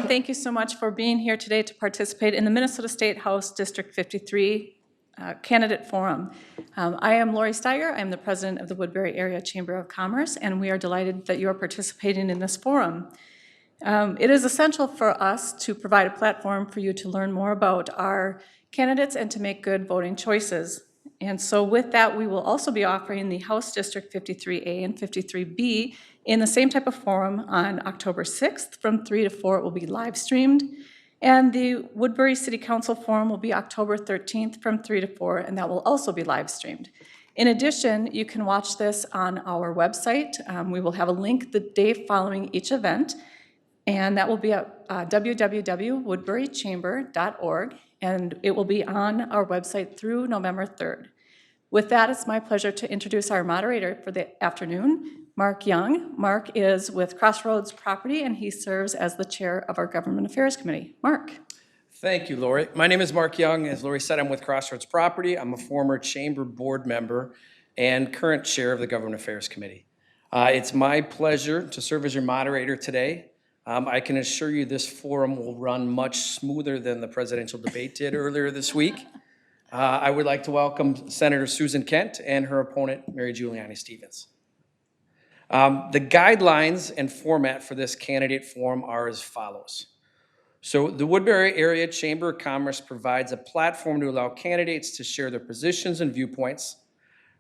and thank you so much for being here today to participate in the Minnesota State House District 53 Candidate Forum. I am Lori Steiger. I'm the president of the Woodbury Area Chamber of Commerce, and we are delighted that you are participating in this forum. It is essential for us to provide a platform for you to learn more about our candidates and to make good voting choices. And so with that, we will also be offering the House District 53A and 53B in the same type of forum on October 6th from 3 to 4. It will be live streamed. And the Woodbury City Council forum will be October 13th from 3 to 4, and that will also be live streamed. In addition, you can watch this on our website. We will have a link the day following each event, and that will be at www.woodburychamber.org, and it will be on our website through November 3rd. With that, it's my pleasure to introduce our moderator for the afternoon, Mark Young. Mark is with Crossroads Property, and he serves as the chair of our Government Affairs Committee. Mark. Thank you, Lori. My name is Mark Young. As Lori said, I'm with Crossroads Property. I'm a former chamber board member and current chair of the Government Affairs Committee. It's my pleasure to serve as your moderator today. I can assure you this forum will run much smoother than the presidential debate did earlier this week. I would like to welcome Senator Susan Kent and her opponent, Mary Giuliani Stevens. The guidelines and format for this candidate forum are as follows. So the Woodbury Area Chamber of Commerce provides a platform to allow candidates to share their positions and viewpoints.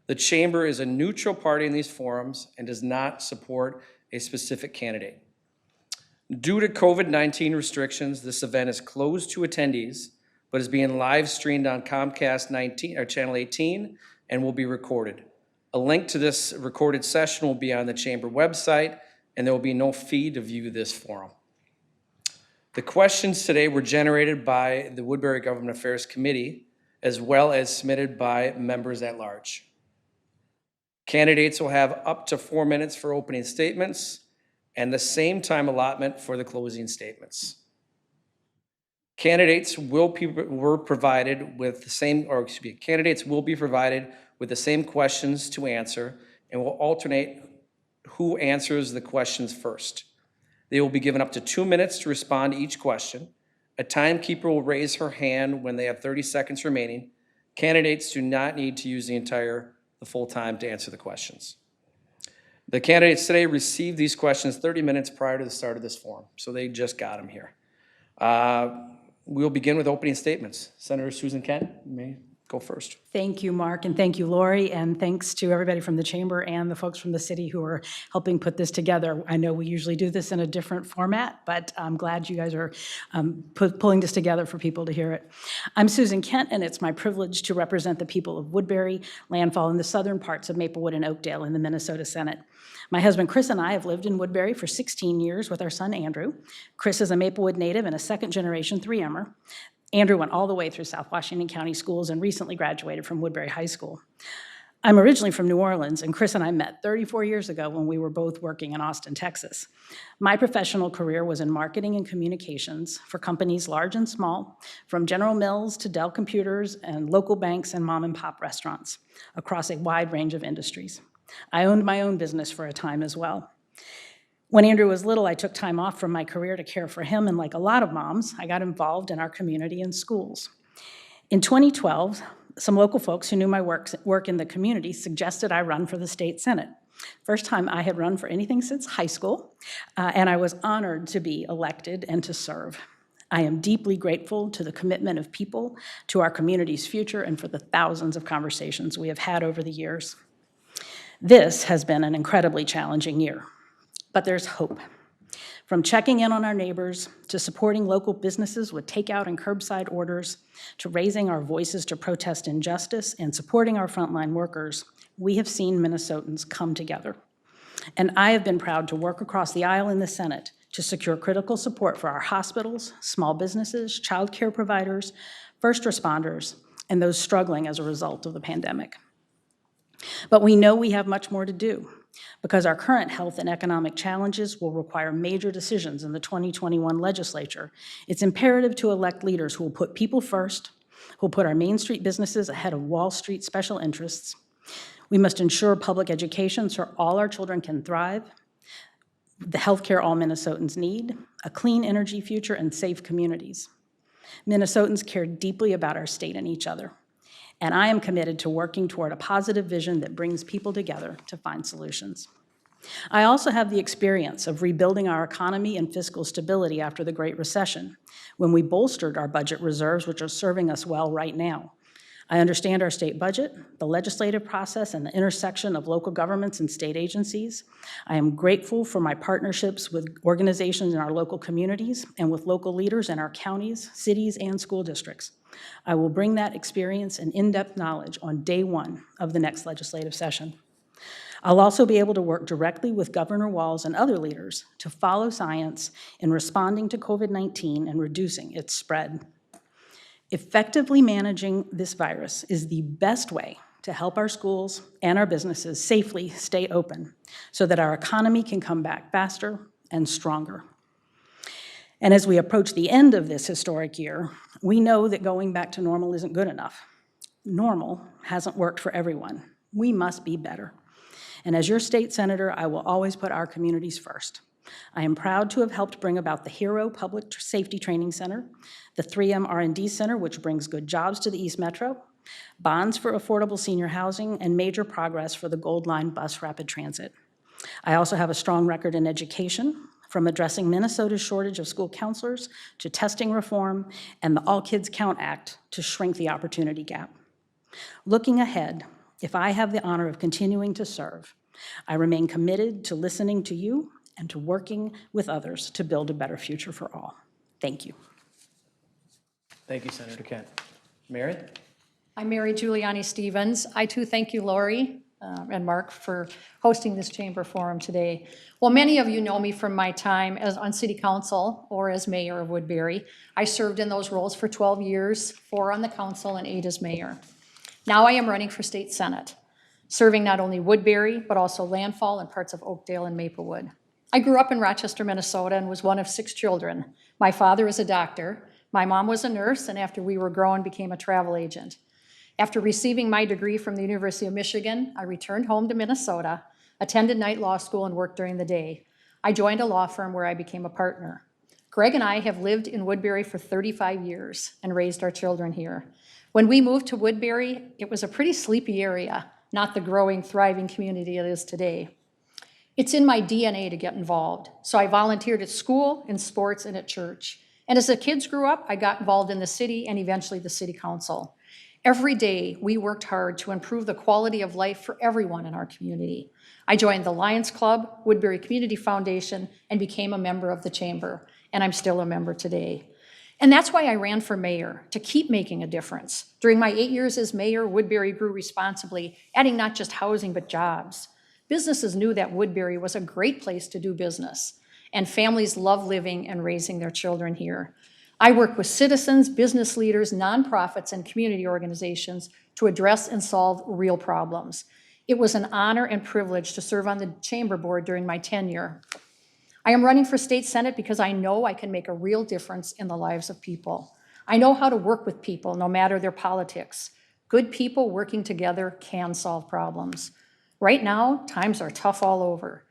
The chamber is a neutral party in these forums and does not support a specific candidate. Due to COVID-19 restrictions, this event is closed to attendees, but is being live streamed on Comcast Channel 18 and will be recorded. A link to this recorded session will be on the chamber website, and there will be no fee to view this forum. The questions today were generated by the Woodbury Government Affairs Committee, as well as submitted by members at large. Candidates will have up to 4 minutes for opening statements, and the same time allotment for the closing statements. Candidates will be provided with the same questions to answer, and will alternate who answers the questions first. They will be given up to 2 minutes to respond to each question. A timekeeper will raise her hand when they have 30 seconds remaining. Candidates do not need to use the full time to answer the questions. The candidates today received these questions 30 minutes prior to the start of this forum, so they just got them here. We'll begin with opening statements. Senator Susan Kent, you may go first. Thank you, Mark, and thank you, Lori, and thanks to everybody from the chamber and the folks from the city who are helping put this together. I know we usually do this in a different format, but I'm glad you guys are pulling this together for people to hear it. I'm Susan Kent, and it's my privilege to represent the people of Woodbury, Landfall, and the southern parts of Maplewood and Oakdale in the Minnesota Senate. My husband Chris and I have lived in Woodbury for 16 years with our son Andrew. Chris is a Maplewood native and a second-generation 3M'er. Andrew went all the way through South Washington County schools and recently graduated from Woodbury High School. I'm originally from New Orleans, and Chris and I met 34 years ago when we were both working in Austin, Texas. My professional career was in marketing and communications for companies large and small, from General Mills to Dell Computers and local banks and mom and pop restaurants across a wide range of industries. I owned my own business for a time as well. When Andrew was little, I took time off from my career to care for him, and like a lot of moms, I got involved in our community and schools. In 2012, some local folks who knew my work in the community suggested I run for the state senate. First time I had run for anything since high school, and I was honored to be elected and to serve. I am deeply grateful to the commitment of people to our community's future and for the thousands of conversations we have had over the years. This has been an incredibly challenging year, but there's hope. From checking in on our neighbors, to supporting local businesses with takeout and curbside orders, to raising our voices to protest injustice and supporting our frontline workers, we have seen Minnesotans come together. And I have been proud to work across the aisle in the Senate to secure critical support for our hospitals, small businesses, child care providers, first responders, and those struggling as a result of the pandemic. But we know we have much more to do because our current health and economic challenges will require major decisions in the 2021 legislature. It's imperative to elect leaders who will put people first, who will put our Main Street businesses ahead of Wall Street special interests. We must ensure public education so all our children can thrive. the healthcare all Minnesotans need, a clean energy future, and safe communities. Minnesotans care deeply about our state and each other, and I am committed to working toward a positive vision that brings people together to find solutions. I also have the experience of rebuilding our economy and fiscal stability after the Great Recession, when we bolstered our budget reserves, which are serving us well right now. I understand our state budget, the legislative process, and the intersection of local governments and state agencies. I am grateful for my partnerships with organizations in our local communities and with local leaders in our counties, cities, and school districts. I will bring that experience and in-depth knowledge on day one of the next legislative session. I'll also be able to work directly with Governor Walz and other leaders to follow science in responding to COVID-19 and reducing its spread. Effectively managing this virus is the best way to help our schools and our businesses safely stay open so that our economy can come back faster and stronger. And as we approach the end of this historic year, we know that going back to normal isn't good enough. Normal hasn't worked for everyone. We must be better. And as your state senator, I will always put our communities first. I am proud to have helped bring about the HERO Public Safety Training Center, the 3M R&D Center, which brings good jobs to the East Metro, bonds for affordable senior housing, and major progress for the Gold Line bus rapid transit. I also have a strong record in education, from addressing Minnesota's shortage of school counselors to testing reform and the All Kids Count Act to shrink the opportunity gap. Looking ahead, if I have the honor of continuing to serve, I remain committed to listening to you and to working with others to build a better future for all. Thank you. Thank you, Senator Kent. Mary? I'm Mary Giuliani Stevens. I too thank you, Lori and Mark, for hosting this chamber forum today. Well, many of you know me from my time on City Council or as mayor of Woodbury. I served in those roles for 12 years, 4 on the council and 8 as mayor. Now I am running for state senate, serving not only Woodbury, but also Landfall and parts of Oakdale and Maplewood. I grew up in Rochester, Minnesota, and was one of 6 children. My father is a doctor, my mom was a nurse, and after we were grown, became a travel agent. After receiving my degree from the University of Michigan, I returned home to Minnesota, attended night law school, and worked during the day. I joined a law firm where I became a partner. Greg and I have lived in Woodbury for 35 years and raised our children here. When we moved to Woodbury, it was a pretty sleepy area, not the growing, thriving community it is today. It's in my DNA to get involved, so I volunteered at school, in sports, and at church. And as the kids grew up, I got involved in the city and eventually the city council. Every day, we worked hard to improve the quality of life for everyone in our community. I joined the Lions Club, Woodbury Community Foundation, and became a member of the chamber, and I'm still a member today. And that's why I ran for mayor, to keep making a difference. During my 8 years as mayor, Woodbury grew responsibly, adding not just housing, but jobs. Businesses knew that Woodbury was a great place to do business, and families love living and raising their children here. I work with citizens, business leaders, nonprofits, and community organizations to address and solve real problems. It was an honor and privilege to serve on the chamber board during my tenure. I am running for state senate because I know I can make a real difference in the lives of people. I know how to work with people, no matter their politics. Good people working together can solve problems. Right now, times are tough all over.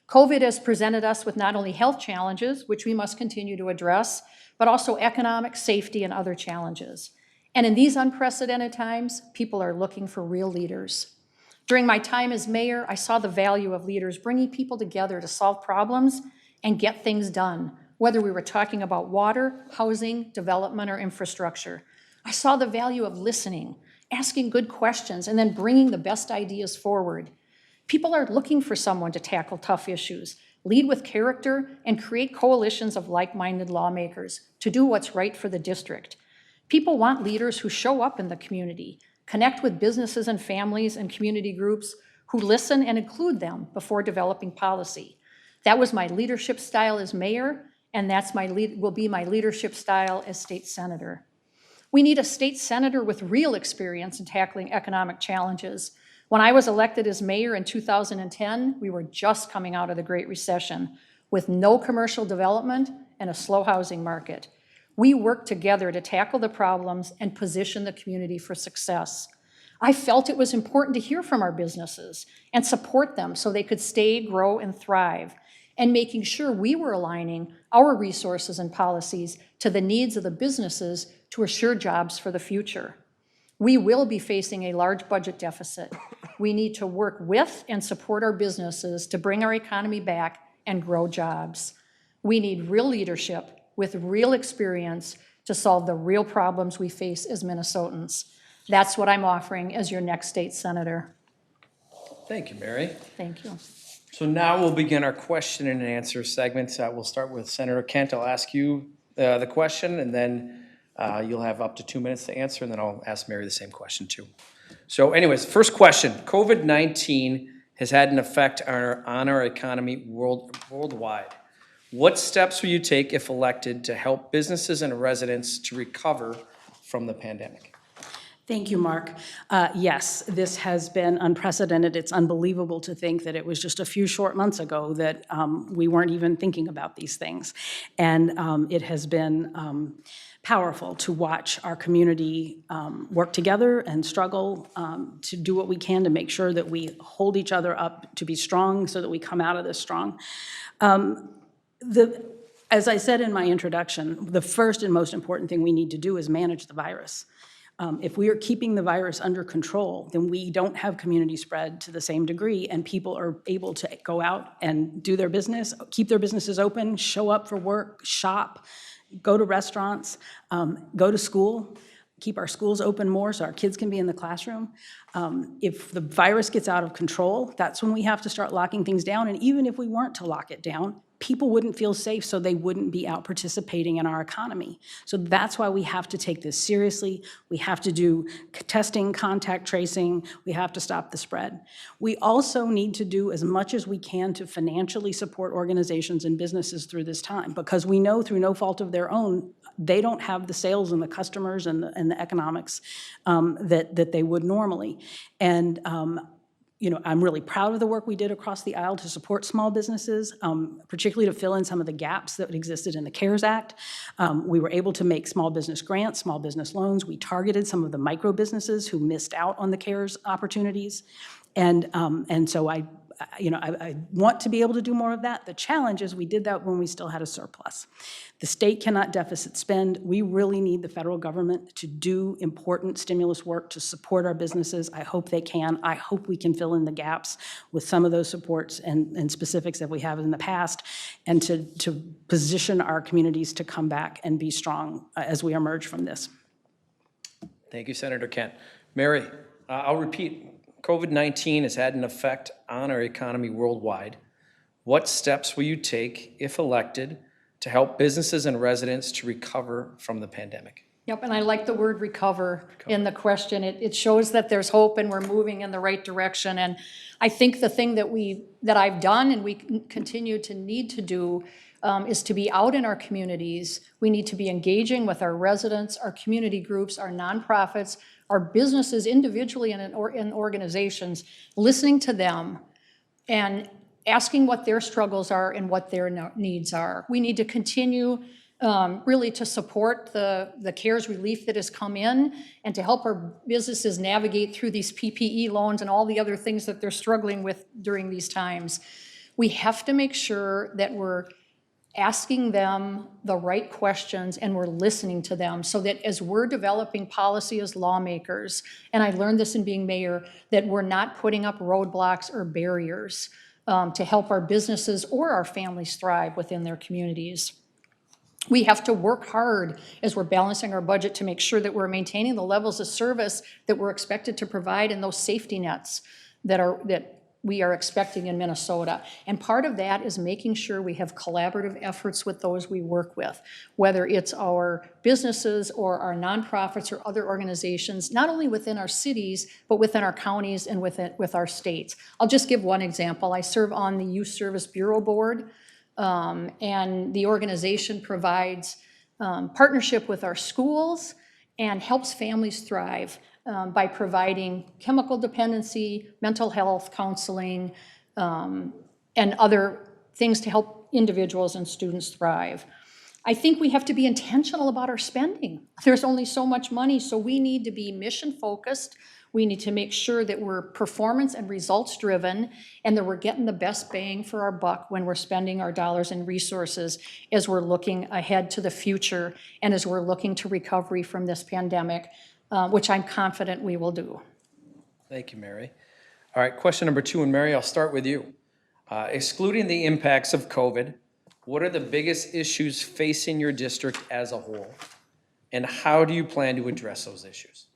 COVID has presented us with not only health challenges, which we must continue to address, but also economic, safety, and other challenges. And in these unprecedented times, people are looking for real leaders. During my time as mayor, I saw the value of leaders bringing people together to solve problems and get things done, whether we were talking about water, housing, development, or infrastructure. I saw the value of listening, asking good questions, and then bringing the best ideas forward. People are looking for someone to tackle tough issues, lead with character, and create coalitions of like-minded lawmakers to do what's right for the district. People want leaders who show up in the community, connect with businesses and families and community groups, who listen and include them before developing policy. That was my leadership style as mayor, and will be my leadership style as state senator. We need a state senator with real experience in tackling economic challenges. When I was elected as mayor in 2010, we were just coming out of the Great Recession with no commercial development and a slow housing market. We worked together to tackle the problems and position the community for success. I felt it was important to hear from our businesses and support them so they could stay, grow, and thrive. and making sure we were aligning our resources and policies to the needs of the businesses to assure jobs for the future. We will be facing a large budget deficit. We need to work with and support our businesses to bring our economy back and grow jobs. We need real leadership with real experience to solve the real problems we face as Minnesotans. That's what I'm offering as your next state senator. Thank you, Mary. Thank you. So now we'll begin our question and answer segment. We'll start with Senator Kent. I'll ask you the question, and then you'll have up to 2 minutes to answer, and then I'll ask Mary the same question too. So anyways, first question. COVID-19 has had an effect on our economy worldwide. What steps will you take, if elected, to help businesses and residents to recover from the pandemic? Thank you, Mark. Yes, this has been unprecedented. It's unbelievable to think that it was just a few short months ago that we weren't even thinking about these things. And it has been powerful to watch our community work together and struggle to do what we can to make sure that we hold each other up to be strong so that we come out of this strong. As I said in my introduction, the first and most important thing we need to do is manage the virus. If we are keeping the virus under control, then we don't have community spread to the same degree, and people are able to go out and do their business, keep their businesses open, show up for work, shop, go to restaurants, go to school, keep our schools open more so our kids can be in the classroom. If the virus gets out of control, that's when we have to start locking things down. And even if we weren't to lock it down, people wouldn't feel safe, so they wouldn't be out participating in our economy. So that's why we have to take this seriously. We have to do testing, contact tracing. We have to stop the spread. We also need to do as much as we can to financially support organizations and businesses through this time, because we know through no fault of their own, they don't have the sales and the customers and the economics that they would normally. And you know, I'm really proud of the work we did across the aisle to support small businesses, particularly to fill in some of the gaps that existed in the CARES Act. We were able to make small business grants, small business loans. We targeted some of the micro businesses who missed out on the CARES opportunities. And so I want to be able to do more of that. The challenge is we did that when we still had a surplus. The state cannot deficit spend. We really need the federal government to do important stimulus work to support our businesses. I hope they can. I hope we can fill in the gaps with some of those supports and specifics that we have in the past, and to position our communities to come back and be strong as we emerge from this. Thank you, Senator Kent. Mary, I'll repeat. COVID-19 has had an effect on our economy worldwide. What steps will you take, if elected, to help businesses and residents to recover from the pandemic? Yep, and I like the word recover in the question. It shows that there's hope and we're moving in the right direction. And I think the thing that I've done and we continue to need to do is to be out in our communities. We need to be engaging with our residents, our community groups, our nonprofits, our businesses individually and in organizations, listening to them and asking what their struggles are and what their needs are. We need to continue really to support the CARES relief that has come in and to help our businesses navigate through these PPE loans and all the other things that they're struggling with during these times. We have to make sure that we're asking them the right questions and we're listening to them so that as we're developing policy as lawmakers, and I learned this in being mayor, that we're not putting up roadblocks or barriers to help our businesses or our families thrive within their communities. We have to work hard as we're balancing our budget to make sure that we're maintaining the levels of service that we're expected to provide and those safety nets that we are expecting in Minnesota. And part of that is making sure we have collaborative efforts with those we work with, whether it's our businesses or our nonprofits or other organizations, not only within our cities, but within our counties and with our states. I'll just give one example. I serve on the Youth Service Bureau Board, and the organization provides partnership with our schools and helps families thrive by providing chemical dependency, mental health counseling, and other things to help individuals and students thrive. I think we have to be intentional about our spending. There's only so much money, so we need to be mission focused. We need to make sure that we're performance and results driven and that we're getting the best bang for our buck when we're spending our dollars and resources as we're looking ahead to the future and as we're looking to recovery from this pandemic, which I'm confident we will do. Thank you, Mary. All right, question number 2, and Mary, I'll start with you. Excluding the impacts of COVID, what are the biggest issues facing your district as a whole? And how do you plan to address those issues?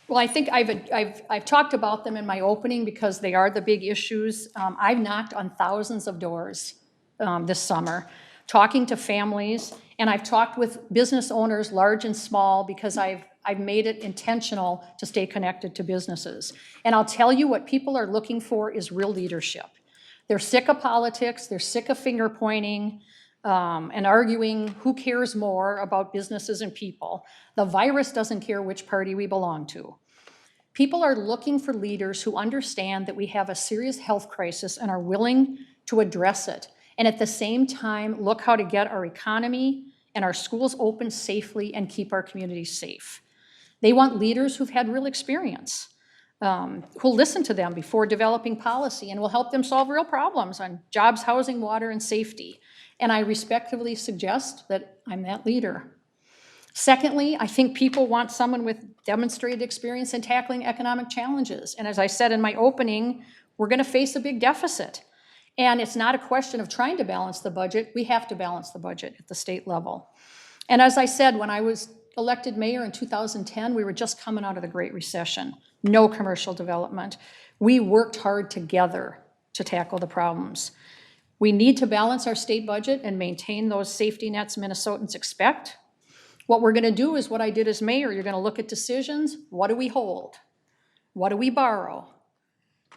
Well, I think I've talked about them in my opening because they are the big issues. I've knocked on thousands of doors this summer, talking to families, and I've talked with business owners, large and small, because I've made it intentional to stay connected to businesses. And I'll tell you, what people are looking for is real leadership. They're sick of politics, they're sick of finger pointing, and arguing who cares more about businesses and people. The virus doesn't care which party we belong to. People are looking for leaders who understand that we have a serious health crisis and are willing to address it. And at the same time, look how to get our economy and our schools open safely and keep our communities safe. They want leaders who've had real experience, who'll listen to them before developing policy and will help them solve real problems on jobs, housing, water, and safety. And I respectfully suggest that I'm that leader. Secondly, I think people want someone with demonstrated experience in tackling economic challenges. And as I said in my opening, we're going to face a big deficit. And it's not a question of trying to balance the budget. We have to balance the budget at the state level. And as I said, when I was elected mayor in 2010, we were just coming out of the Great Recession. No commercial development. We worked hard together to tackle the problems. We need to balance our state budget and maintain those safety nets Minnesotans expect. What we're going to do is what I did as mayor. You're going to look at decisions. What do we hold? What do we borrow?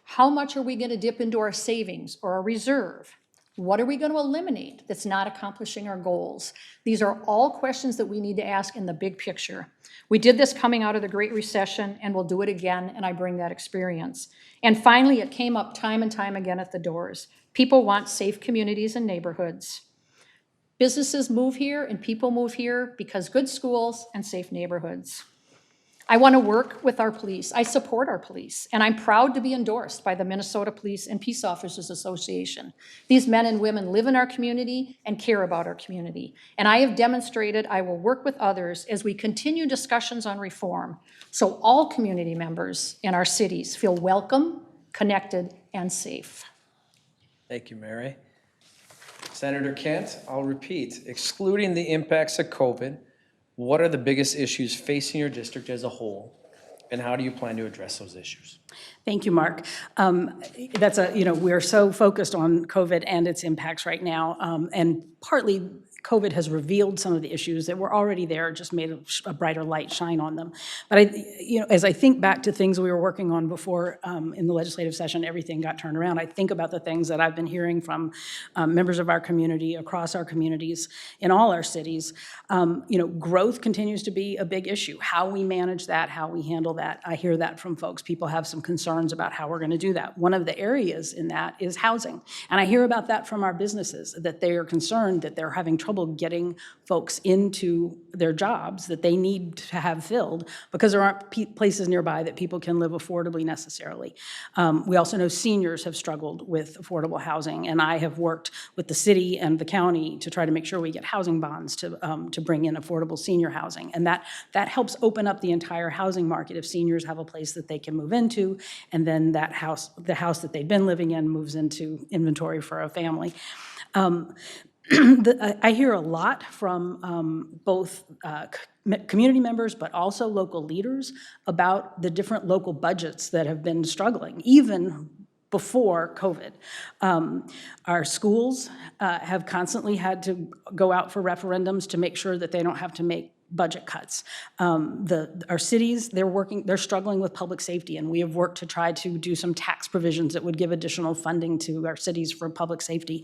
How much are we going to dip into our savings or our reserve? What are we going to eliminate that's not accomplishing our goals? These are all questions that we need to ask in the big picture. We did this coming out of the Great Recession, and we'll do it again, and I bring that experience. And finally, it came up time and time again at the doors. People want safe communities and neighborhoods. Businesses move here and people move here because good schools and safe neighborhoods. I want to work with our police. I support our police, and I'm proud to be endorsed by the Minnesota Police and Peace Officers Association. These men and women live in our community and care about our community. And I have demonstrated I will work with others as we continue discussions on reform, so all community members in our cities feel welcome, connected, and safe. Thank you, Mary. Senator Kent, I'll repeat, excluding the impacts of COVID, what are the biggest issues facing your district as a whole, and how do you plan to address those issues? Thank you, Mark. We're so focused on COVID and its impacts right now, and partly COVID has revealed some of the issues that were already there, just made a brighter light shine on them. But as I think back to things we were working on before in the legislative session, everything got turned around. I think about the things that I've been hearing from members of our community, across our communities, in all our cities. Growth continues to be a big issue. How we manage that, how we handle that. I hear that from folks. People have some concerns about how we're going to do that. One of the areas in that is housing. And I hear about that from our businesses, that they are concerned that they're having trouble getting folks into their jobs that they need to have filled because there aren't places nearby that people can live affordably necessarily. We also know seniors have struggled with affordable housing, and I have worked with the city and the county to try to make sure we get housing bonds to bring in affordable senior housing. And that helps open up the entire housing market if seniors have a place that they can move into, and then the house that they've been living in moves into inventory for a family. I hear a lot from both community members, but also local leaders about the different local budgets that have been struggling, even before COVID. Our schools have constantly had to go out for referendums to make sure that they don't have to make budget cuts. Our cities, they're struggling with public safety, and we have worked to try to do some tax provisions that would give additional funding to our cities for public safety.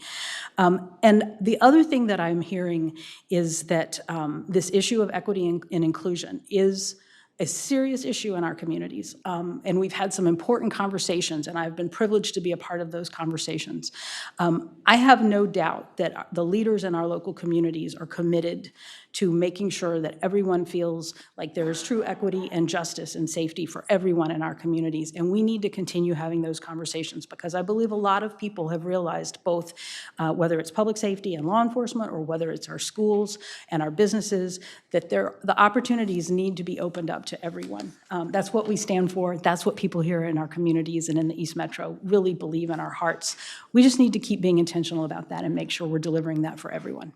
And the other thing that I'm hearing is that this issue of equity and inclusion is a serious issue in our communities, and we've had some important conversations, and I've been privileged to be a part of those conversations. I have no doubt that the leaders in our local communities are committed to making sure that everyone feels like there is true equity and justice and safety for everyone in our communities, and we need to continue having those conversations, because I believe a lot of people have realized, both whether it's public safety and law enforcement, or whether it's our schools and our businesses, that the opportunities need to be opened up to everyone. That's what we stand for. That's what people here in our communities and in the East Metro really believe in our hearts. We just need to keep being intentional about that and make sure we're delivering that for everyone.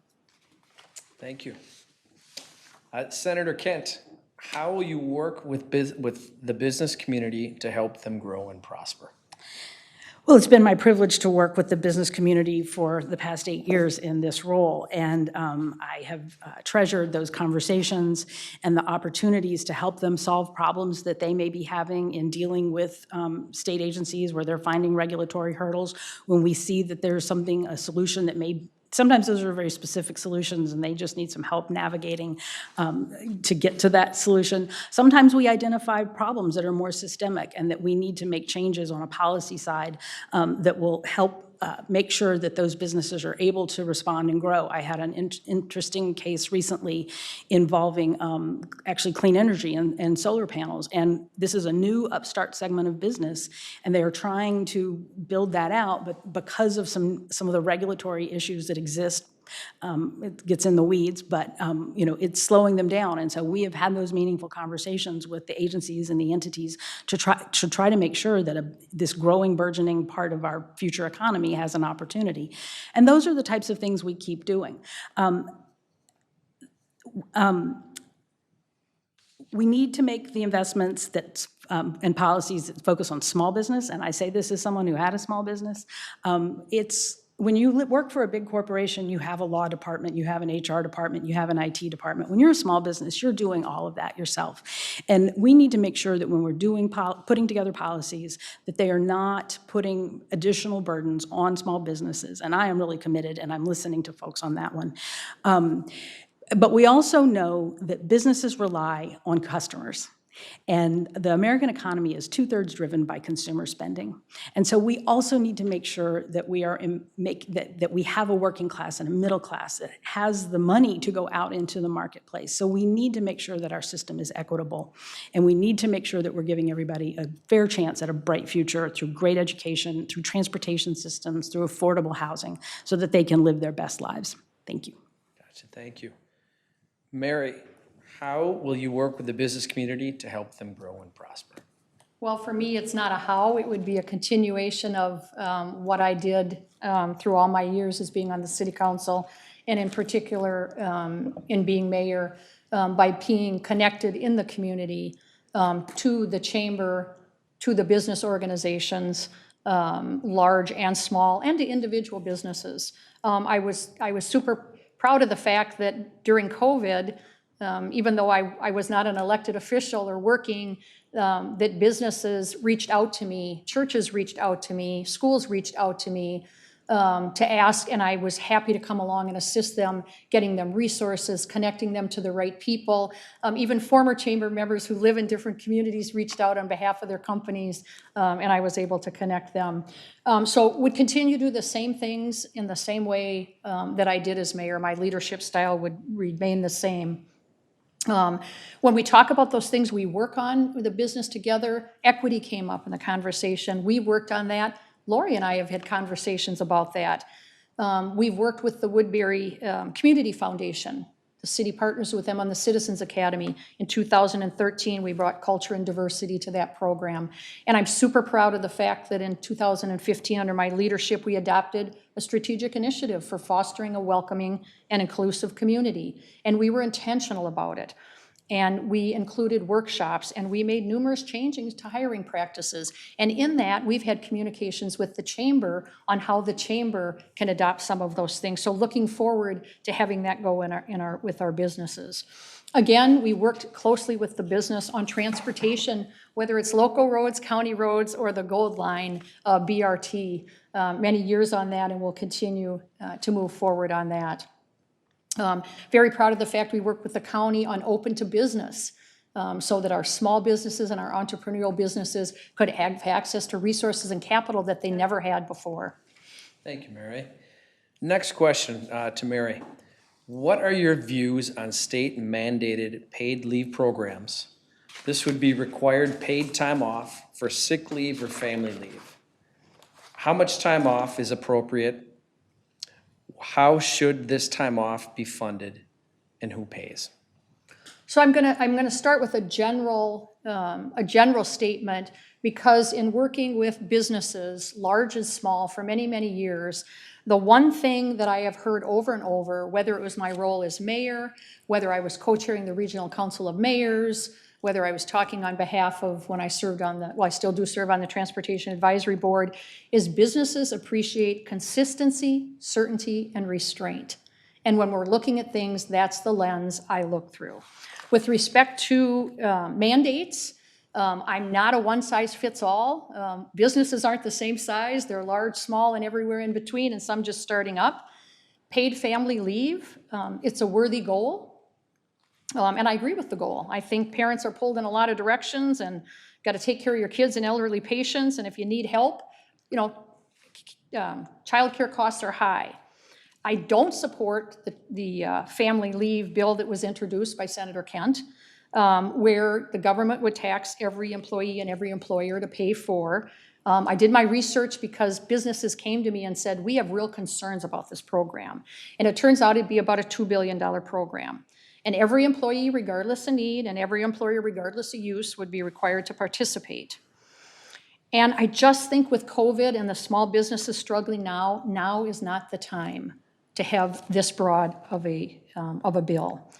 Thank you. Senator Kent, how will you work with the business community to help them grow and prosper? Well, it's been my privilege to work with the business community for the past 8 years in this role, and I have treasured those conversations and the opportunities to help them solve problems that they may be having in dealing with state agencies where they're finding regulatory hurdles. When we see that there's a solution that may, sometimes those are very specific solutions and they just need some help navigating to get to that solution. Sometimes we identify problems that are more systemic and that we need to make changes on a policy side that will help make sure that those businesses are able to respond and grow. I had an interesting case recently involving actually clean energy and solar panels, and this is a new upstart segment of business, and they are trying to build that out, but because of some of the regulatory issues that exist, it gets in the weeds, but it's slowing them down. And so we have had those meaningful conversations with the agencies and the entities to try to make sure that this growing, burgeoning part of our future economy has an opportunity. And those are the types of things we keep doing. We need to make the investments and policies that focus on small business, and I say this as someone who had a small business. When you work for a big corporation, you have a law department, you have an HR department, you have an IT department. When you're a small business, you're doing all of that yourself. And we need to make sure that when we're putting together policies, that they are not putting additional burdens on small businesses. And I am really committed, and I'm listening to folks on that one. But we also know that businesses rely on customers. And the American economy is 2/3 driven by consumer spending. And so we also need to make sure that that we have a working class and a middle class that has the money to go out into the marketplace. So we need to make sure that our system is equitable. And we need to make sure that we're giving everybody a fair chance at a bright future through great education, through transportation systems, through affordable housing, so that they can live their best lives. Thank you. Gotcha, thank you. Mary, how will you work with the business community to help them grow and prosper? Well, for me, it's not a how. It would be a continuation of what I did through all my years as being on the city council, and in particular in being mayor, by being connected in the community to the chamber, to the business organizations, large and small, and to individual businesses. I was super proud of the fact that during COVID, even though I was not an elected official or working, that businesses reached out to me, churches reached out to me, schools reached out to me to ask, and I was happy to come along and assist them, getting them resources, connecting them to the right people. Even former chamber members who live in different communities reached out on behalf of their companies, and I was able to connect them. So would continue to do the same things in the same way that I did as mayor. My leadership style would remain the same. When we talk about those things we work on with the business together, equity came up in the conversation. We worked on that. Lori and I have had conversations about that. We've worked with the Woodbury Community Foundation. The city partners with them on the Citizens Academy. In 2013, we brought culture and diversity to that program. And I'm super proud of the fact that in 2015, under my leadership, we adopted a strategic initiative for fostering a welcoming and inclusive community. And we were intentional about it. And we included workshops, and we made numerous changes to hiring practices. And in that, we've had communications with the chamber on how the chamber can adopt some of those things. So looking forward to having that go with our businesses. Again, we worked closely with the business on transportation, whether it's local roads, county roads, or the Gold Line, BRT. Many years on that, and we'll continue to move forward on that. Very proud of the fact we work with the county on open to business. so that our small businesses and our entrepreneurial businesses could have access to resources and capital that they never had before. Thank you, Mary. Next question to Mary. What are your views on state mandated paid leave programs? This would be required paid time off for sick leave or family leave. How much time off is appropriate? How should this time off be funded, and who pays? So I'm gonna start with a general statement, because in working with businesses, large and small, for many, many years, the one thing that I have heard over and over, whether it was my role as mayor, whether I was co-chairing the Regional Council of Mayors, whether I was talking on behalf of when I served on the, well, I still do serve on the Transportation Advisory Board, is businesses appreciate consistency, certainty, and restraint. And when we're looking at things, that's the lens I look through. With respect to mandates, I'm not a one-size-fits-all. Businesses aren't the same size. They're large, small, and everywhere in between, and some just starting up. Paid family leave, it's a worthy goal. And I agree with the goal. I think parents are pulled in a lot of directions and got to take care of your kids and elderly patients, and if you need help, you know, childcare costs are high. I don't support the family leave bill that was introduced by Senator Kent, where the government would tax every employee and every employer to pay for. I did my research because businesses came to me and said, we have real concerns about this program. And it turns out it'd be about a $2 billion program. And every employee, regardless of need, and every employer, regardless of use, would be required to participate. And I just think with COVID and the small businesses struggling now is not the time to have this broad of a bill.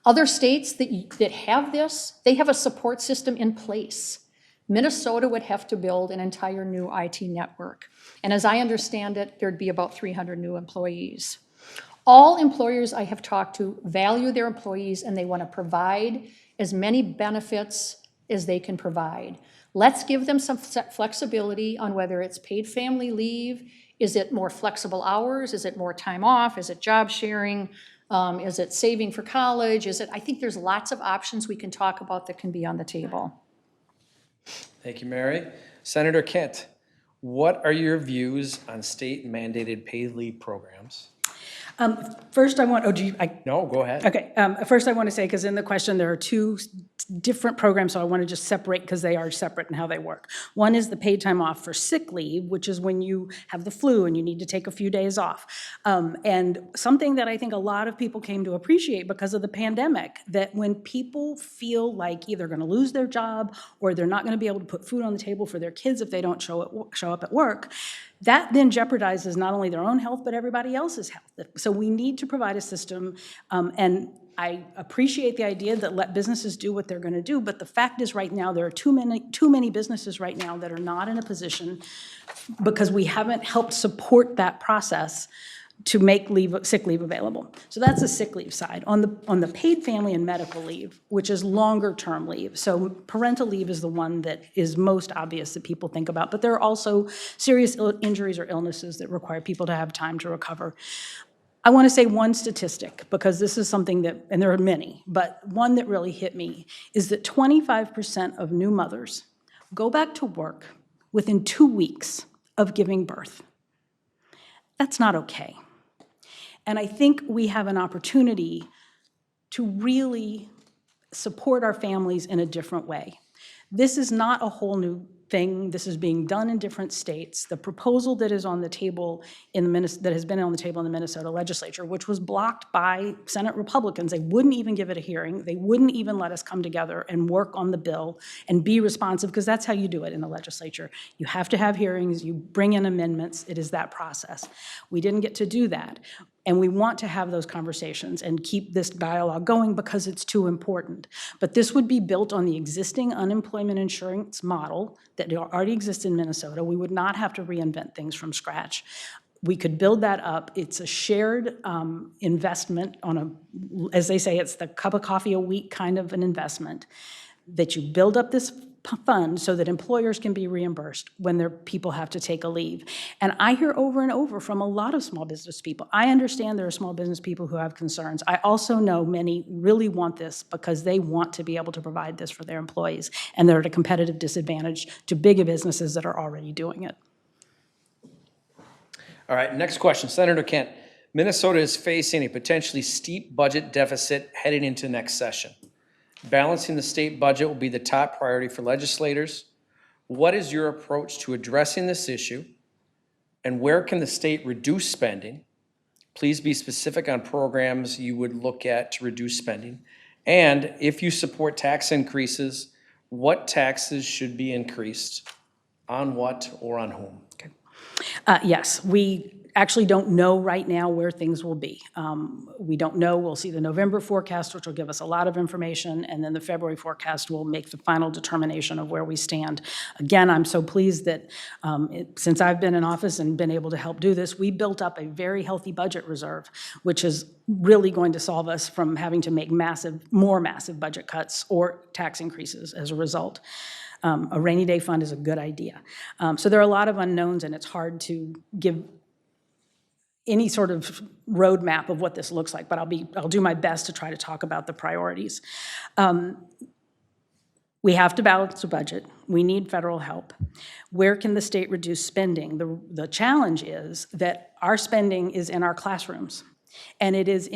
Other states that have this, they have a support system in place. Minnesota would have to build an entire new IT network. And as I understand it, there'd be about 300 new employees. All employers I have talked to value their employees, and they want to provide as many benefits as they can provide. Let's give them some flexibility on whether it's paid family leave. Is it more flexible hours? Is it more time off? Is it job sharing? Is it saving for college? I think there's lots of options we can talk about that can be on the table. Thank you, Mary. Senator Kent, what are your views on state mandated paid leave programs? First, I want, No, go ahead. okay. First, I want to say, because in the question, there are two different programs, so I want to just separate because they are separate in how they work. One is the paid time off for sick leave, which is when you have the flu and you need to take a few days off. And something that I think a lot of people came to appreciate because of the pandemic, that when people feel like either going to lose their job or they're not going to be able to put food on the table for their kids if they don't show up at work, that then jeopardizes not only their own health, but everybody else's health. So we need to provide a system, and I appreciate the idea that let businesses do what they're going to do, but the fact is right now there are too many businesses right now that are not in a position, because we haven't helped support that process, to make sick leave available. So that's the sick leave side. On the paid family and medical leave, which is longer term leave, so parental leave is the one that is most obvious that people think about, but there are also serious injuries or illnesses that require people to have time to recover. I want to say one statistic, because this is something that, and there are many, but one that really hit me is that 25% of new mothers go back to work within 2 weeks of giving birth. That's not okay. And I think we have an opportunity to really support our families in a different way. This is not a whole new thing. This is being done in different states. The proposal that is on the table that has been on the table in the Minnesota legislature, which was blocked by Senate Republicans, they wouldn't even give it a hearing. They wouldn't even let us come together and work on the bill and be responsive, because that's how you do it in the legislature. You have to have hearings, you bring in amendments, it is that process. We didn't get to do that. And we want to have those conversations and keep this dialogue going because it's too important. But this would be built on the existing unemployment insurance model that already exists in Minnesota. We would not have to reinvent things from scratch. We could build that up. It's a shared investment on as they say, it's the cup of coffee a week kind of an investment, that you build up this fund so that employers can be reimbursed when their people have to take a leave. And I hear over and over from a lot of small business people. I understand there are small business people who have concerns. I also know many really want this because they want to be able to provide this for their employees, and they're at a competitive disadvantage to bigger businesses that are already doing it. All right, next question. Senator Kent, Minnesota is facing a potentially steep budget deficit heading into next session. Balancing the state budget will be the top priority for legislators. What is your approach to addressing this issue? And where can the state reduce spending? Please be specific on programs you would look at to reduce spending. And if you support tax increases, what taxes should be increased? On what or on whom? Yes, we actually don't know right now where things will be. We don't know. We'll see the November forecast, which will give us a lot of information, and then the February forecast will make the final determination of where we stand. Again, I'm so pleased that since I've been in office and been able to help do this, we built up a very healthy budget reserve, which is really going to solve us from having to make more massive budget cuts or tax increases as a result. A rainy day fund is a good idea. So there are a lot of unknowns, and it's hard to give any sort of roadmap of what this looks like, but I'll do my best to try to talk about the priorities. We have to balance the budget. We need federal help. Where can the state reduce spending? The challenge is that our spending is in our classrooms, and it is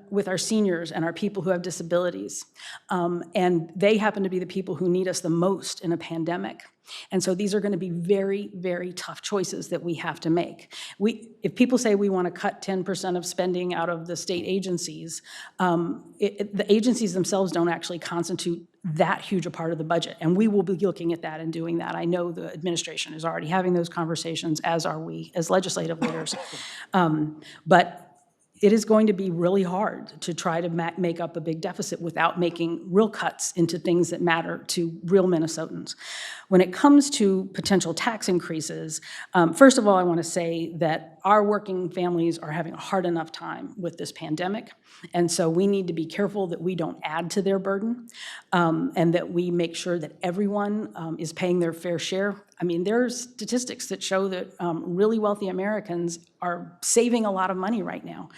with our seniors and our people who have disabilities. And they happen to be the people who need us the most in a pandemic. And so these are going to be very, very tough choices that we have to make. If people say we want to cut 10% of spending out of the state agencies, the agencies themselves don't actually constitute that huge a part of the budget. And we will be looking at that and doing that. I know the administration is already having those conversations, as are we as legislative leaders. But it is going to be really hard to try to make up a big deficit without making real cuts into things that matter to real Minnesotans. When it comes to potential tax increases, first of all, I want to say that our working families are having a hard enough time with this pandemic, and so we need to be careful that we don't add to their burden, and that we make sure that everyone is paying their fair share. I mean, there are statistics that show that really wealthy Americans are saving a lot of money right now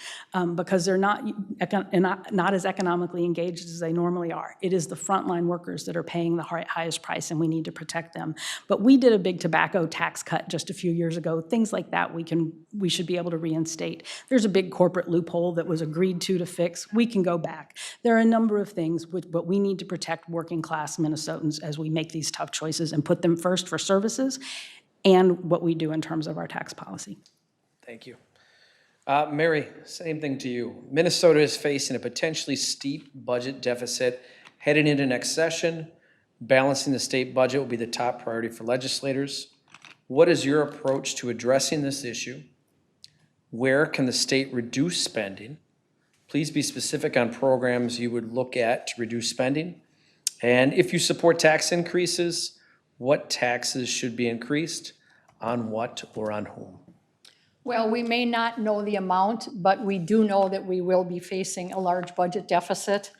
because they're not as economically engaged as they normally are. It is the frontline workers that are paying the highest price, and we need to protect them. But we did a big tobacco tax cut just a few years ago. Things like that we should be able to reinstate. There's a big corporate loophole that was agreed to fix. We can go back. There are a number of things, but we need to protect working class Minnesotans as we make these tough choices and put them first for services and what we do in terms of our tax policy. Thank you. Mary, same thing to you. Minnesota is facing a potentially steep budget deficit heading into next session. Balancing the state budget will be the top priority for legislators. What is your approach to addressing this issue? Where can the state reduce spending? Please be specific on programs you would look at to reduce spending. And if you support tax increases, what taxes should be increased? On what or on whom? Well, we may not know the amount, but we do know that we will be facing a large budget deficit.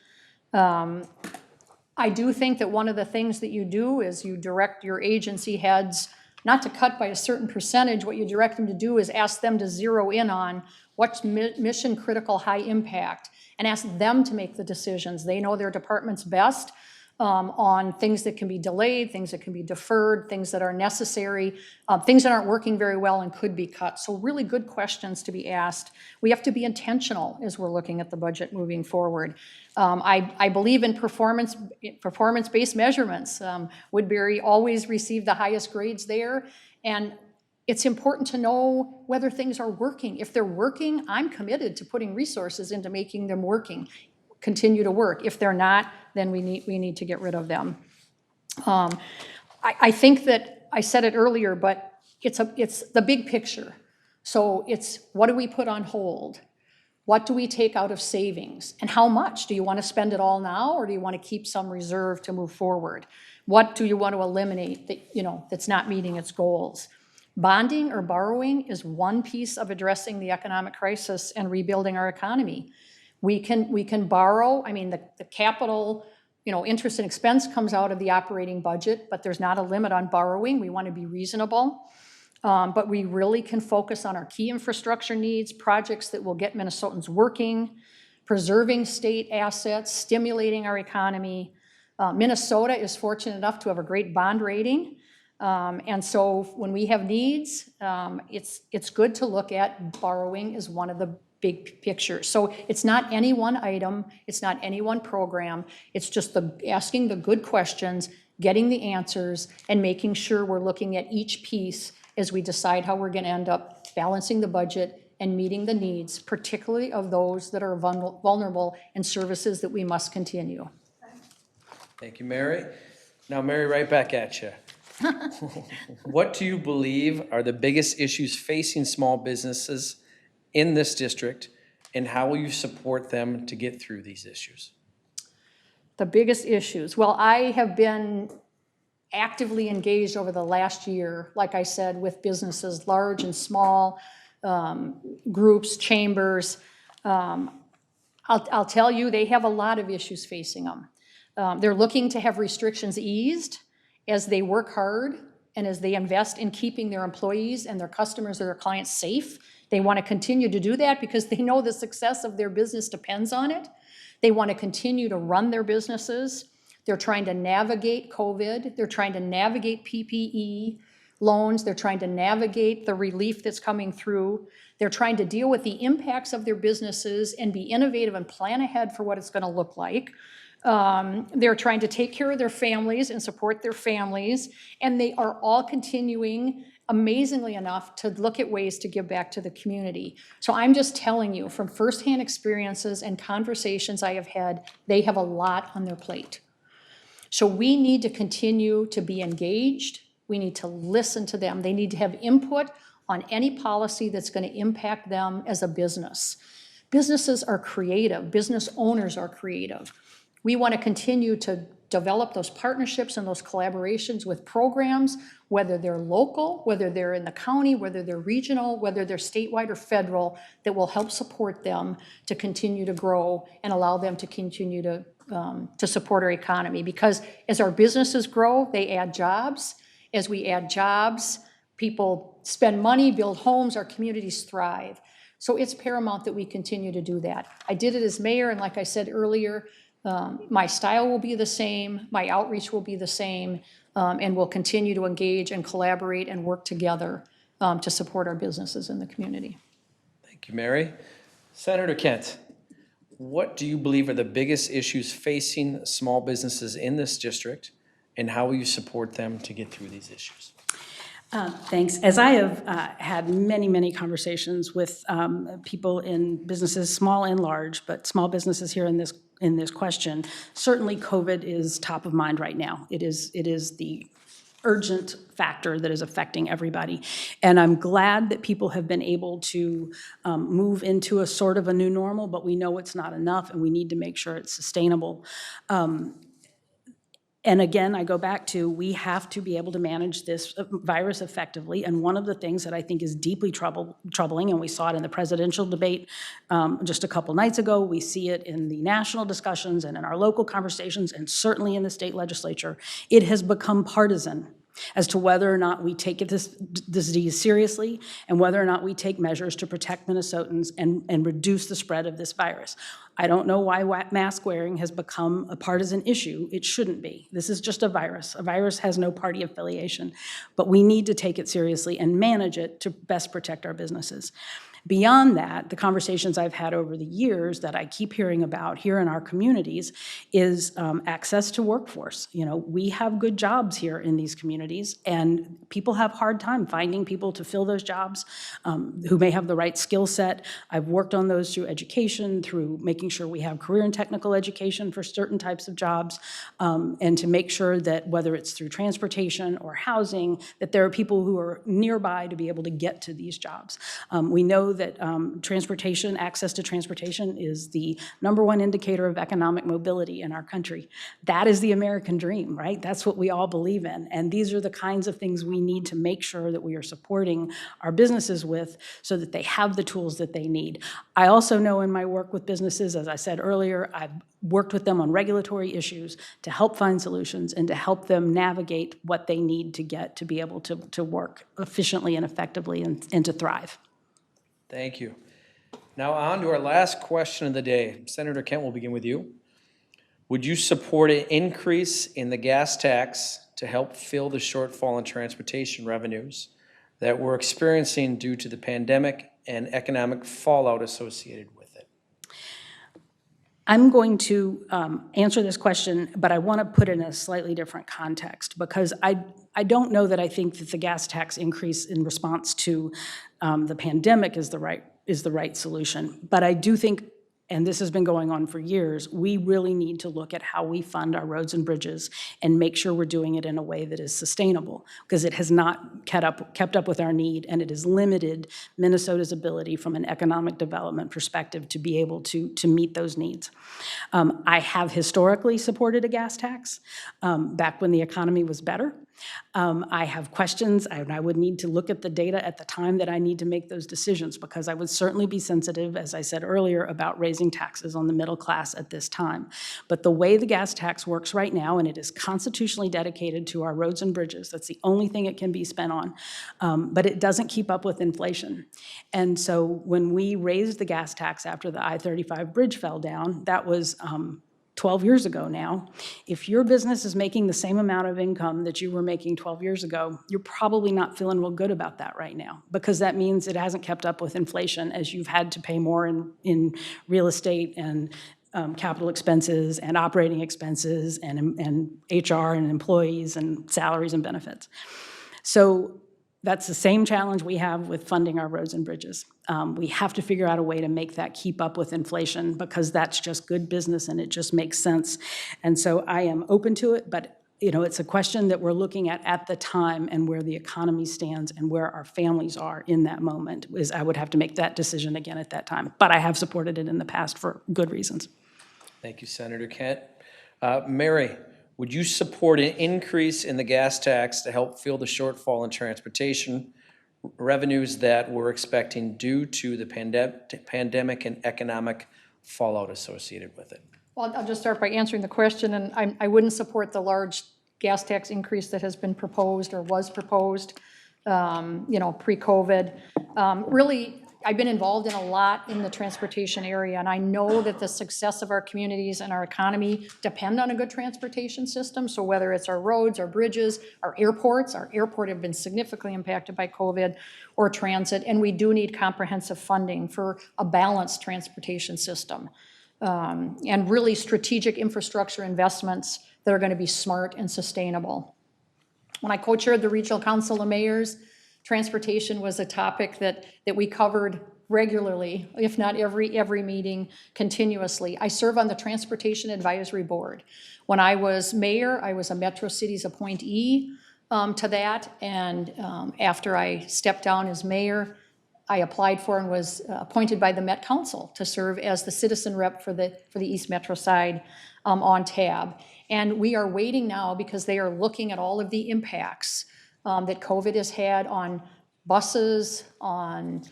I do think that one of the things that you do is you direct your agency heads not to cut by a certain percentage. What you direct them to do is ask them to zero in on what's mission critical, high impact, and ask them to make the decisions. They know their departments best on things that can be delayed, things that can be deferred, things that are necessary, things that aren't working very well and could be cut. So really good questions to be asked. We have to be intentional as we're looking at the budget moving forward. I believe in performance-based measurements. Woodbury always received the highest grades there, and it's important to know whether things are working. If they're working, I'm committed to putting resources into making them continue to work. If they're not, then we need to get rid of them. I think that I said it earlier, but it's the big picture. So it's what do we put on hold? What do we take out of savings? And how much? Do you want to spend it all now, or do you want to keep some reserve to move forward? What do you want to eliminate that's not meeting its goals? Bonding or borrowing is one piece of addressing the economic crisis and rebuilding our economy. We can borrow. I mean, the capital interest and expense comes out of the operating budget, but there's not a limit on borrowing. We want to be reasonable. But we really can focus on our key infrastructure needs, projects that will get Minnesotans working, preserving state assets, stimulating our economy. Minnesota is fortunate enough to have a great bond rating. And so when we have needs, it's good to look at borrowing as one of the big pictures. So it's not any one item, it's not any one program, it's just asking the good questions, getting the answers, and making sure we're looking at each piece as we decide how we're going to end up balancing the budget and meeting the needs, particularly of those that are vulnerable and services that we must continue. Thank you, Mary. Now, Mary, right back at you. What do you believe are the biggest issues facing small businesses in this district, and how will you support them to get through these issues? The biggest issues. Well, I have been actively engaged over the last year, like I said, with businesses, large and small, groups, chambers. I'll tell you, they have a lot of issues facing them. They're looking to have restrictions eased as they work hard and as they invest in keeping their employees and their customers or their clients safe. They want to continue to do that because they know the success of their business depends on it. They want to continue to run their businesses. They're trying to navigate COVID. They're trying to navigate PPE loans. They're trying to navigate the relief that's coming through. They're trying to deal with the impacts of their businesses and be innovative and plan ahead for what it's going to look like. They're trying to take care of their families and support their families. And they are all continuing, amazingly enough, to look at ways to give back to the community. So I'm just telling you from firsthand experiences and conversations I have had, they have a lot on their plate. So we need to continue to be engaged. We need to listen to them. They need to have input on any policy that's going to impact them as a business. Businesses are creative. Business owners are creative. We want to continue to develop those partnerships and those collaborations with programs, whether they're local, whether they're in the county, whether they're regional, whether they're statewide or federal, that will help support them to continue to grow and allow them to continue to support our economy. Because as our businesses grow, they add jobs. As we add jobs, people spend money, build homes, our communities thrive. So it's paramount that we continue to do that. I did it as mayor, and like I said earlier, my style will be the same, my outreach will be the same, and we'll continue to engage and collaborate and work together to support our businesses in the community. Thank you, Mary. Senator Kent, what do you believe are the biggest issues facing small businesses in this district, and how will you support them to get through these issues? Thanks. As I have had many, many conversations with people in businesses, small and large, but small businesses here in this question, certainly COVID is top of mind right now. It is the urgent factor that is affecting everybody. And I'm glad that people have been able to move into a sort of a new normal, but we know it's not enough and we need to make sure it's sustainable. And again, I go back to, we have to be able to manage this virus effectively. And one of the things that I think is deeply troubling, and we saw it in the presidential debate just a couple nights ago, we see it in the national discussions and in our local conversations, and certainly in the state legislature, it has become partisan as to whether or not we take this disease seriously and whether or not we take measures to protect Minnesotans and reduce the spread of this virus. I don't know why mask wearing has become a partisan issue. It shouldn't be. This is just a virus. A virus has no party affiliation, but we need to take it seriously and manage it to best protect our businesses. Beyond that, the conversations I've had over the years that I keep hearing about here in our communities is access to workforce. You know, we have good jobs here in these communities, and people have a hard time finding people to fill those jobs who may have the right skill set. I've worked on those through education, through making sure we have career and technical education for certain types of jobs, and to make sure that whether it's through transportation or housing, that there are people who are nearby to be able to get to these jobs. We know know that transportation, access to transportation is the #1 indicator of economic mobility in our country. That is the American dream, right? That's what we all believe in. And these are the kinds of things we need to make sure that we are supporting our businesses with so that they have the tools that they need. I also know in my work with businesses, as I said earlier, I've worked with them on regulatory issues to help find solutions and to help them navigate what they need to get to be able to work efficiently and effectively and to thrive. Thank you. Now on to our last question of the day. Senator Kent, we'll begin with you. Would you support an increase in the gas tax to help fill the shortfall in transportation revenues that we're experiencing due to the pandemic and economic fallout associated with it? I'm going to answer this question, but I want to put it in a slightly different context because I don't know that I think that the gas tax increase in response to the pandemic is the right solution. But I do think, and this has been going on for years, we really need to look at how we fund our roads and bridges and make sure we're doing it in a way that is sustainable, because it has not kept up with our need, and it has limited Minnesota's ability from an economic development perspective to be able to meet those needs. I have historically supported a gas tax back when the economy was better. I have questions, and I would need to look at the data at the time that I need to make those decisions, because I would certainly be sensitive, as I said earlier, about raising taxes on the middle class at this time. But the way the gas tax works right now, and it is constitutionally dedicated to our roads and bridges, that's the only thing it can be spent on, but it doesn't keep up with inflation. And so when we raised the gas tax after the I-35 bridge fell down, that was 12 years ago now. If your business is making the same amount of income that you were making 12 years ago, you're probably not feeling real good about that right now, because that means it hasn't kept up with inflation, as you've had to pay more in real estate and capital expenses and operating expenses and HR and employees and salaries and benefits. So that's the same challenge we have with funding our roads and bridges. We have to figure out a way to make that keep up with inflation, because that's just good business and it just makes sense. And so I am open to it, but it's a question that we're looking at the time, and where the economy stands and where our families are in that moment. I would have to make that decision again at that time. But I have supported it in the past for good reasons. Thank you, Senator Kent. Mary, would you support an increase in the gas tax to help fill the shortfall in transportation revenues that we're expecting due to the pandemic and economic fallout associated with it? Well, I'll just start by answering the question, and I wouldn't support the large gas tax increase that has been proposed or was proposed, pre-COVID. Really, I've been involved in a lot in the transportation area, and I know that the success of our communities and our economy depend on a good transportation system. So whether it's our roads, our bridges, our airport have been significantly impacted by COVID, or transit, and we do need comprehensive funding for a balanced transportation system. And really strategic infrastructure investments that are going to be smart and sustainable. When I co-chaired the Regional Council of Mayors, transportation was a topic that we covered regularly, if not every meeting, continuously. I serve on the Transportation Advisory Board. When I was mayor, I was a Metro Cities appointee to that, and after I stepped down as mayor, I applied for and was appointed by the Met Council to serve as the citizen rep for the East Metro side on tab. And we are waiting now, because they are looking at all of the impacts that COVID has had on buses, on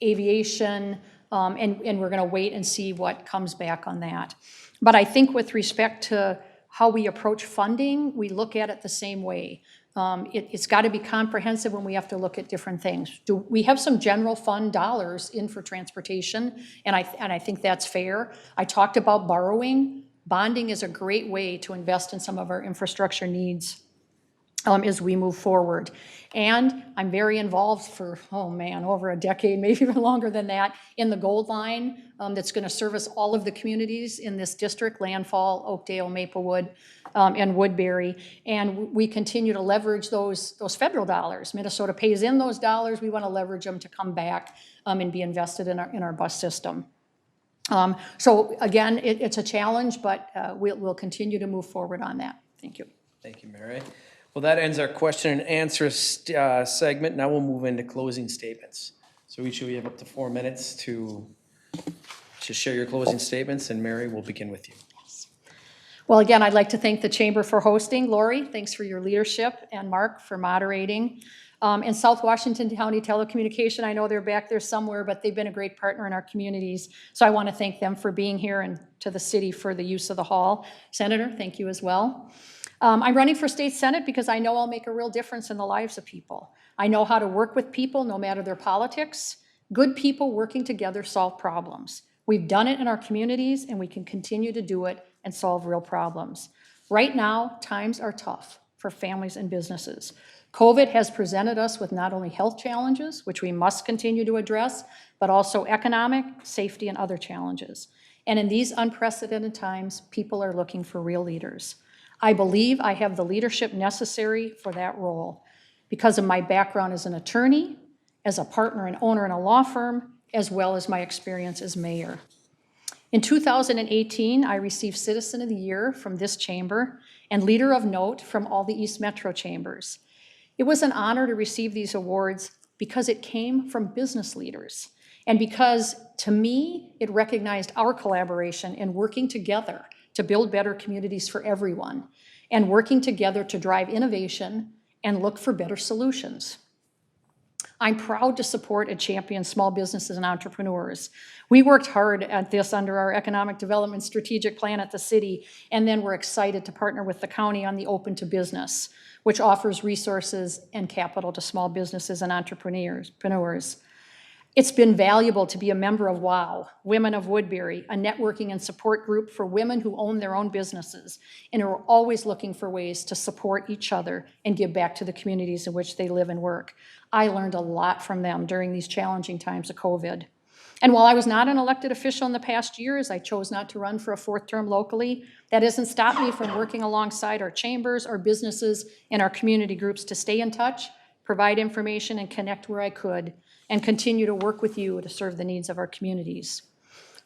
aviation, and we're going to wait and see what comes back on that. But I think with respect to how we approach funding, we look at it the same way. It's got to be comprehensive when we have to look at different things. We have some general fund dollars in for transportation, and I think that's fair. I talked about borrowing. Bonding is a great way to invest in some of our infrastructure needs as we move forward. And I'm very involved for, over a decade, maybe even longer than that, in the Gold Line that's going to service all of the communities in this district: Landfall, Oakdale, Maplewood, and Woodbury. And we continue to leverage those federal dollars. Minnesota pays in those dollars. We want to leverage them to come back and be invested in our bus system. So again, it's a challenge, but we'll continue to move forward on that. Thank you. Thank you, Mary. Well, that ends our question and answer segment. Now we'll move into closing statements. So each of you have up to 4 minutes to share your closing statements, and Mary, we'll begin with you. Well, again, I'd like to thank the Chamber for hosting. Lori, thanks for your leadership, and Mark for moderating. And South Washington County Telecommunication, I know they're back there somewhere, but they've been a great partner in our communities. So I want to thank them for being here, and to the city for the use of the hall. Senator, thank you as well. I'm running for state senate because I know I'll make a real difference in the lives of people. I know how to work with people no matter their politics. Good people working together solve problems. We've done it in our communities, and we can continue to do it and solve real problems. Right now, times are tough for families and businesses. COVID has presented us with not only health challenges, which we must continue to address, but also economic, safety, and other challenges. And in these unprecedented times, people are looking for real leaders. I believe I have the leadership necessary for that role because of my background as an attorney, as a partner and owner in a law firm, as well as my experience as mayor. In 2018, I received Citizen of the Year from this chamber and Leader of Note from all the East Metro chambers. It was an honor to receive these awards because it came from business leaders and because, to me, it recognized our collaboration in working together to build better communities for everyone and working together to drive innovation and look for better solutions. I'm proud to support and champion small businesses and entrepreneurs. We worked hard at this under our economic development strategic plan at the city, and then we're excited to partner with the county on the Open to Business, which offers resources and capital to small businesses and entrepreneurs. It's been valuable to be a member of WOW, Women of Woodbury, a networking and support group for women who own their own businesses and are always looking for ways to support each other and give back to the communities in which they live and work. I learned a lot from them during these challenging times of COVID. And while I was not an elected official in the past years, I chose not to run for a fourth term locally. That hasn't stopped me from working alongside our chambers, our businesses, and our community groups to stay in touch, provide information, and connect where I could, and continue to work with you to serve the needs of our communities.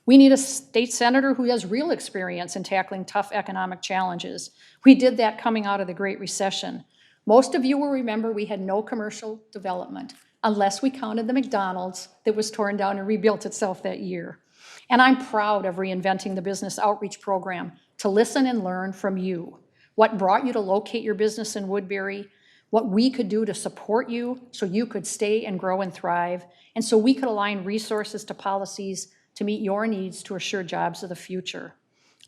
We need a state senator who has real experience in tackling tough economic challenges. We did that coming out of the Great Recession. Most of you will remember we had no commercial development unless we counted the McDonald's that was torn down and rebuilt itself that year. And I'm proud of reinventing the business outreach program to listen and learn from you. What brought you to locate your business in Woodbury, what we could do to support you so you could stay and grow and thrive, and so we could align resources to policies to meet your needs to assure jobs of the future.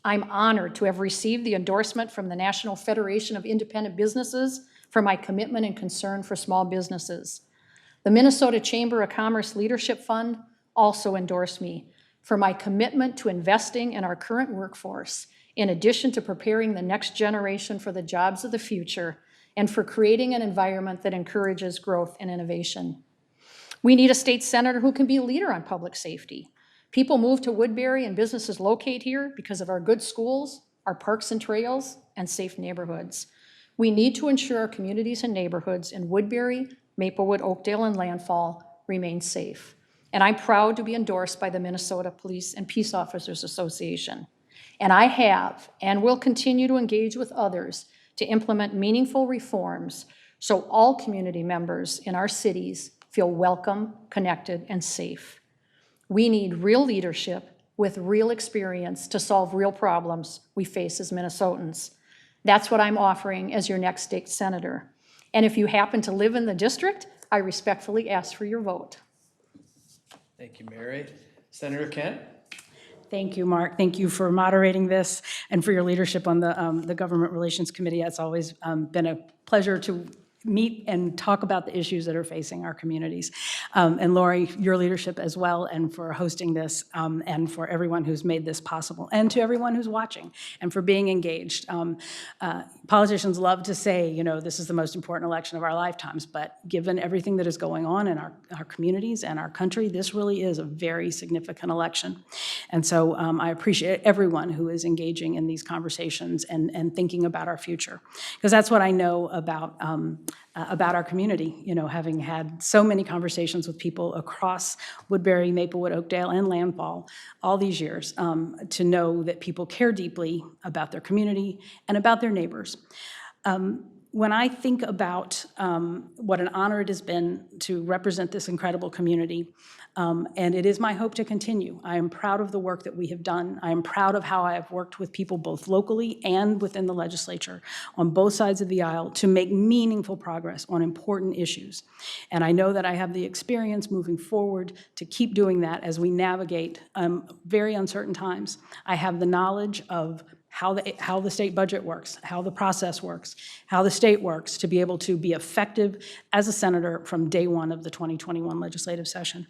I'm honored to have received the endorsement from the National Federation of Independent Businesses for my commitment and concern for small businesses. The Minnesota Chamber of Commerce Leadership Fund also endorsed me for my commitment to investing in our current workforce, in addition to preparing the next generation for the jobs of the future, and for creating an environment that encourages growth and innovation. We need a state senator who can be a leader on public safety. People move to Woodbury and businesses locate here because of our good schools, our parks and trails, and safe neighborhoods. We need to ensure our communities and neighborhoods in Woodbury, Maplewood, Oakdale, and Landfall remain safe. And I'm proud to be endorsed by the Minnesota Police and Peace Officers Association. And I have and will continue to engage with others to implement meaningful reforms so all community members in our cities feel welcome, connected, and safe. We need real leadership with real experience to solve real problems we face as Minnesotans. That's what I'm offering as your next state senator. And if you happen to live in the district, I respectfully ask for your vote. Thank you, Mary. Senator Kent? Thank you, Mark. Thank you for moderating this and for your leadership on the Government Relations Committee. It's always been a pleasure to meet and talk about the issues that are facing our communities. And Lori, your leadership as well, and for hosting this, and for everyone who's made this possible, and to everyone who's watching, and for being engaged. Politicians love to say, you know, this is the most important election of our lifetimes, but given everything that is going on in our communities and our country, this really is a very significant election. And so I appreciate everyone who is engaging in these conversations and thinking about our future, because that's what I know about our community, you know, having had so many conversations with people across Woodbury, Maplewood, Oakdale, and Landfall all these years, to know that people care deeply about their community and about their neighbors. when I think about what an honor it has been to represent this incredible community, and it is my hope to continue. I am proud of the work that we have done. I am proud of how I have worked with people both locally and within the legislature on both sides of the aisle to make meaningful progress on important issues. And I know that I have the experience moving forward to keep doing that as we navigate very uncertain times. I have the knowledge of how the state budget works, how the process works, how the state works to be able to be effective as a senator from day one of the 2021 legislative session.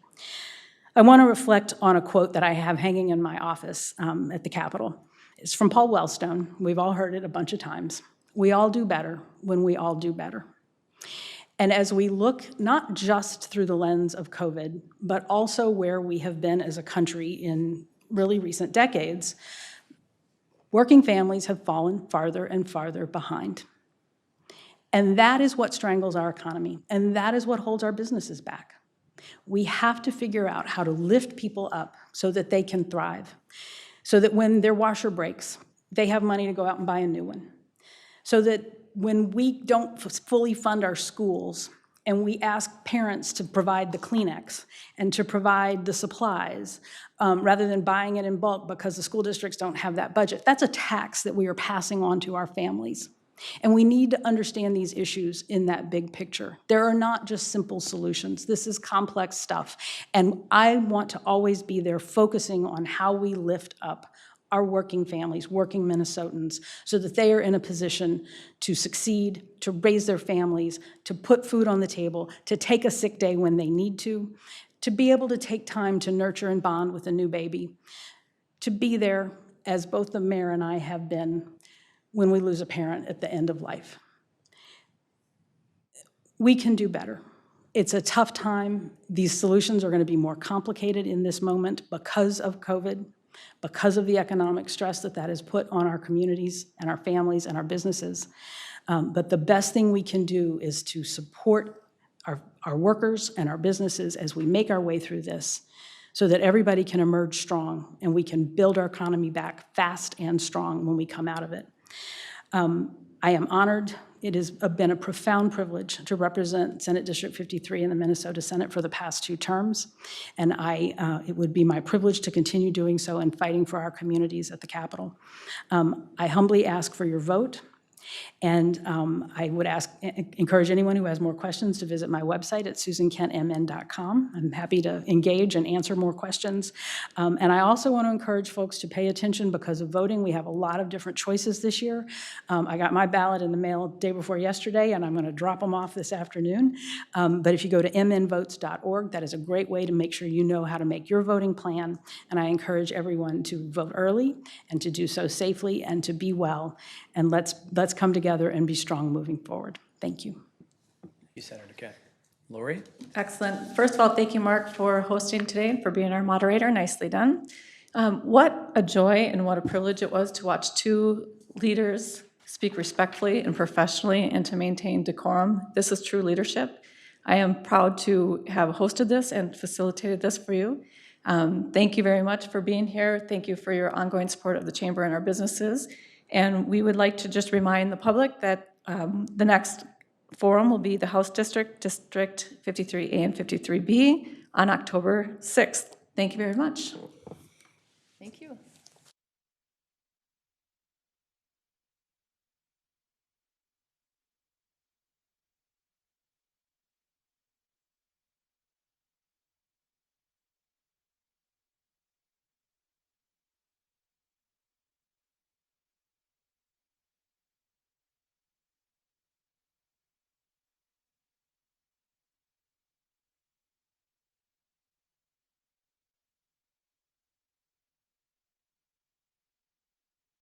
I want to reflect on a quote that I have hanging in my office at the Capitol. It's from Paul Wellstone. We've all heard it a bunch of times. We all do better when we all do better. And as we look not just through the lens of COVID, but also where we have been as a country in really recent decades, working families have fallen farther and farther behind. And that is what strangles our economy, and that is what holds our businesses back. We have to figure out how to lift people up so that they can thrive, so that when their washer breaks, they have money to go out and buy a new one, so that when we don't fully fund our schools and we ask parents to provide the Kleenex and to provide the supplies rather than buying it in bulk because the school districts don't have that budget, that's a tax that we are passing on to our families. And we need to understand these issues in that big picture. There are not just simple solutions. This is complex stuff. And I want to always be there focusing on how we lift up our working families, working Minnesotans, so that they are in a position to succeed, to raise their families, to put food on the table, to take a sick day when they need to be able to take time to nurture and bond with a new baby, to be there, as both the mayor and I have been, when we lose a parent at the end of life. We can do better. It's a tough time. These solutions are going to be more complicated in this moment because of COVID, because of the economic stress that has put on our communities and our families and our businesses. But the best thing we can do is to support our workers and our businesses as we make our way through this so that everybody can emerge strong and we can build our economy back fast and strong when we come out of it. I am honored. It has been a profound privilege to represent Senate District 53 in the Minnesota Senate for the past 2 terms, and it would be my privilege to continue doing so and fighting for our communities at the Capitol. I humbly ask for your vote, and I would encourage anyone who has more questions to visit my website at susankentmn.com. I'm happy to engage and answer more questions. And I also want to encourage folks to pay attention because of voting. We have a lot of different choices this year. I got my ballot in the mail day before yesterday, and I'm going to drop them off this afternoon. But if you go to mnvotes.org, that is a great way to make sure you know how to make your voting plan. And I encourage everyone to vote early and to do so safely and to be well. And let's come together and be strong moving forward. Thank you. Thank you, Senator Kent. Lori? Excellent. First of all, thank you, Mark, for hosting today and for being our moderator. Nicely done. What a joy and what a privilege it was to watch 2 leaders speak respectfully and professionally and to maintain decorum. This is true leadership. I am proud to have hosted this and facilitated this for you. Thank you very much for being here. Thank you for your ongoing support of the Chamber and our businesses. And we would like to just remind the public that the next forum will be the House District 53A and 53B on October 6th. Thank you very much. Thank you.